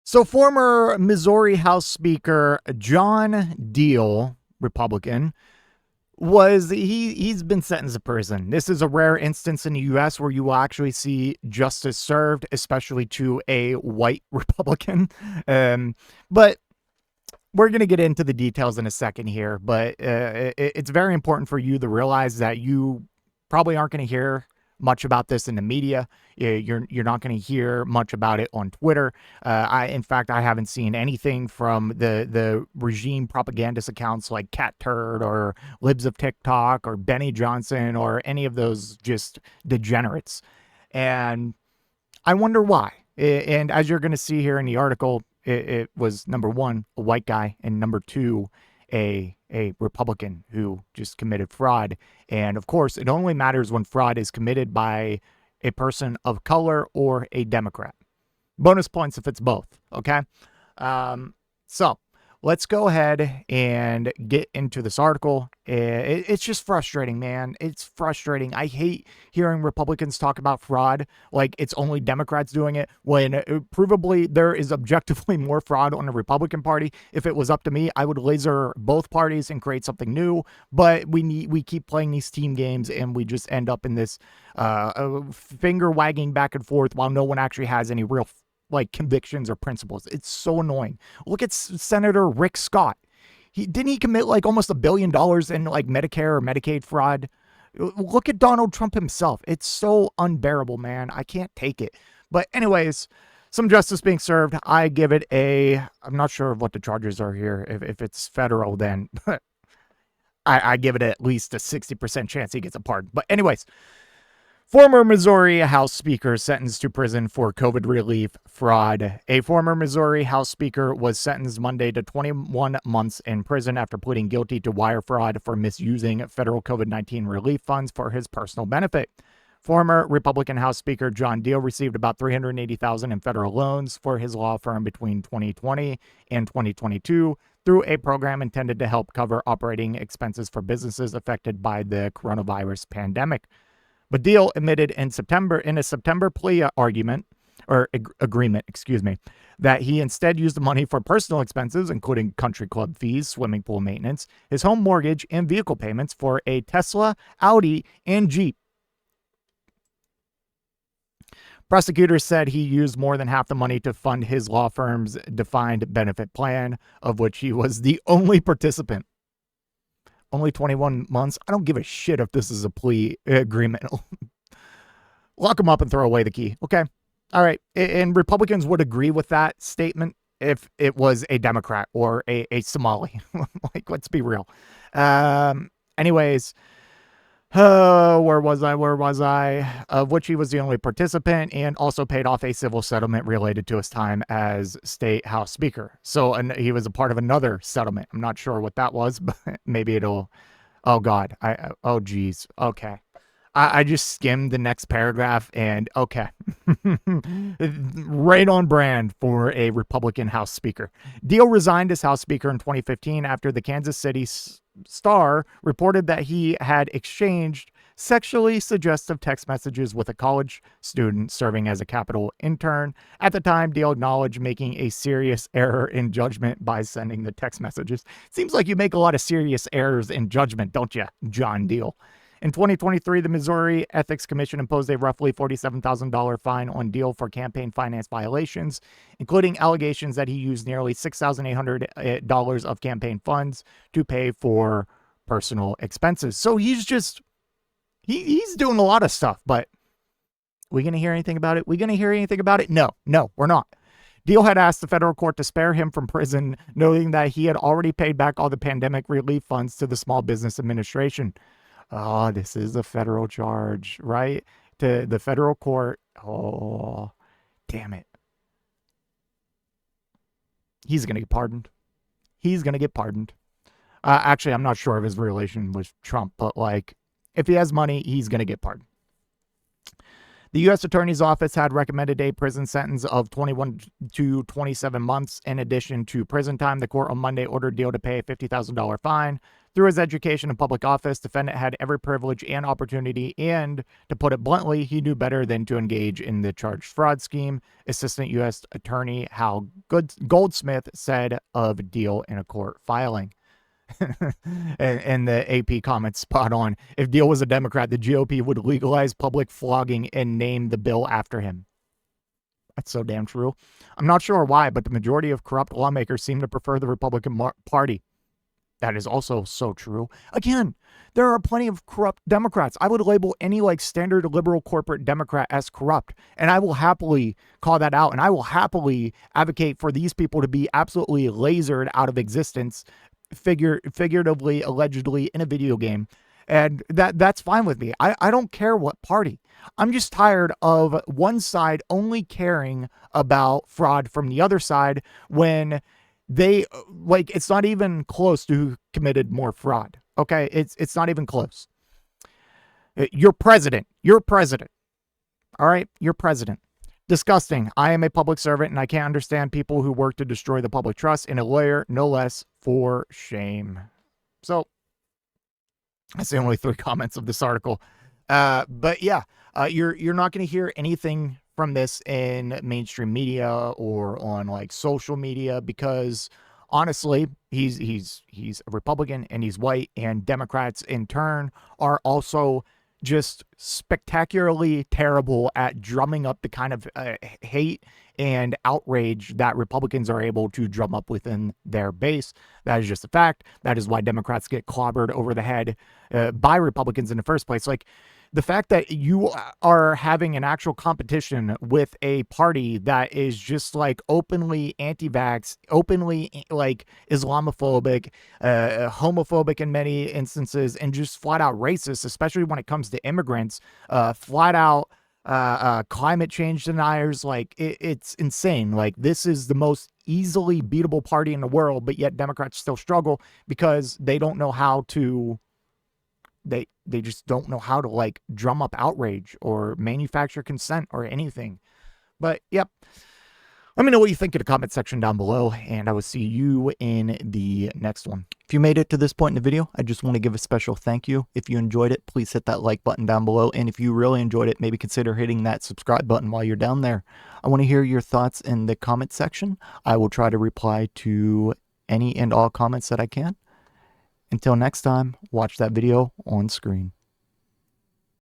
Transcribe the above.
So former Missouri House Speaker John Diehl, Republican, he's been sentenced to prison. This is a rare instance in the US where you will actually see justice served, especially to a white Republican. But we're going to get into the details in a second here, but it's very important for you to realize that you probably aren't going to hear much about this in the media. You're not going to hear much about it on Twitter. In fact, I haven't seen anything from the regime propagandist accounts like Cat Turd or Libs of TikTok or Benny Johnson or any of those just degenerates. And I wonder why. And as you're going to see here in the article, it was number one, a white guy, and number two, a Republican who just committed fraud. And of course, it only matters when fraud is committed by a person of color or a Democrat. Bonus points if it's both. Okay. So let's go ahead and get into this article. It's just frustrating, man. It's frustrating. I hate hearing Republicans talk about fraud like it's only Democrats doing it when provably there is objectively more fraud on the Republican Party. If it was up to me, I would laser both parties and create something new. But we keep playing these team games and we just end up in this finger wagging back and forth while no one actually has any real like convictions or principles. It's so annoying. Look at Senator Rick Scott. Didn't he commit like almost $1 billion in like Medicare or Medicaid fraud? Look at Donald Trump himself. It's so unbearable, man. I can't take it. But anyways, some justice being served. I give it I'm not sure what the charges are here. If it's federal, then I give it at least a 60% chance he gets a pardon. But anyways, former Missouri House Speaker sentenced to prison for COVID relief fraud. A former Missouri House Speaker was sentenced Monday to 21 months in prison after pleading guilty to wire fraud for misusing federal COVID-19 relief funds for his personal benefit. Former Republican House Speaker John Diehl received about $380,000 in federal loans for his law firm between 2020 and 2022 through a program intended to help cover operating expenses for businesses affected by the coronavirus pandemic. But Diehl admitted in a September plea agreement, that he instead used the money for personal expenses, including country club fees, swimming pool maintenance, his home mortgage, and vehicle payments for a Tesla, Audi, and Jeep. Prosecutors said he used more than half the money to fund his law firm's defined benefit plan, of which he was the only participant. Only 21 months. I don't give a shit if this is a plea agreement. Lock him up and throw away the key. Okay. All right. And Republicans would agree with that statement if it was a Democrat or a Somali. Like, let's be real. Anyways, where was I? Of which he was the only participant and also paid off a civil settlement related to his time as state House Speaker. So he was a part of another settlement. I'm not sure what that was, but maybe it'll. Oh God. Oh geez. Okay. I just skimmed the next paragraph and okay. Right on brand for a Republican House Speaker. Diehl resigned as House Speaker in 2015 after the Kansas City Star reported that he had exchanged sexually suggestive text messages with a college student serving as a Capitol intern. At the time, Diehl acknowledged making a serious error in judgment by sending the text messages. Seems like you make a lot of serious errors in judgment, don't you, John Diehl? In 2023, the Missouri Ethics Commission imposed a roughly $47,000 fine on Diehl for campaign finance violations, including allegations that he used nearly $6,800 of campaign funds to pay for personal expenses. So he's just, he's doing a lot of stuff, but we going to hear anything about it? No, we're not. Diehl had asked the federal court to spare him from prison, noting that he had already paid back all the pandemic relief funds to the Small Business Administration. Oh, this is a federal charge, right? To the federal court. Oh, damn it. He's going to get pardoned. Actually, I'm not sure of his relation with Trump, but like, if he has money, he's going to get pardoned. The U.S. Attorney's Office had recommended a prison sentence of 21 to 27 months in addition to prison time. The court on Monday ordered Diehl to pay a $50,000 fine. Through his education in public office, defendant had every privilege and opportunity, and to put it bluntly, he knew better than to engage in the charged fraud scheme, Assistant U.S. Attorney Hal Goldsmith said of Diehl in a court filing. and the AP comments spot on. If Diehl was a Democrat, the GOP would legalize public flogging and name the bill after him. That's so damn true. I'm not sure why, but the majority of corrupt lawmakers seem to prefer the Republican Party. That is also so true. Again, there are plenty of corrupt Democrats. I would label any like standard liberal corporate Democrat as corrupt, and I will happily call that out, and I will happily advocate for these people to be absolutely lasered out of existence, figuratively, allegedly, in a video game. And that's fine with me. I don't care what party. I'm just tired of one side only caring about fraud from the other side when they, like, it's not even close to who committed more fraud. Okay, it's not even close. You're president. All right, you're president. Disgusting. I am a public servant, and I can't understand people who work to destroy the public trust. And a lawyer, no less, for shame. So that's the only 3 comments of this article. But yeah, you're not going to hear anything from this in mainstream media or on like social media, because honestly, he's a Republican and he's white, and Democrats in turn are also just spectacularly terrible at drumming up the kind of hate and outrage that Republicans are able to drum up within their base. That is just a fact. That is why Democrats get clobbered over the head by Republicans in the first place. Like, the fact that you are having an actual competition with a party that is just like openly anti-vax, openly like Islamophobic, homophobic in many instances, and just flat out racist, especially when it comes to immigrants, flat out climate change deniers. Like, it's insane. Like, this is the most easily beatable party in the world, but yet Democrats still struggle because they don't know how to they just don't know how to like drum up outrage or manufacture consent or anything. But yep, let me know what you think in the comment section down below, and I will see you in the next one. If you made it to this point in the video, I just want to give a special thank you. If you enjoyed it, please hit that like button down below, and if you really enjoyed it, maybe consider hitting that subscribe button while you're down there. I want to hear your thoughts in the comment section. I will try to reply to any and all comments that I can. Until next time, watch that video on screen.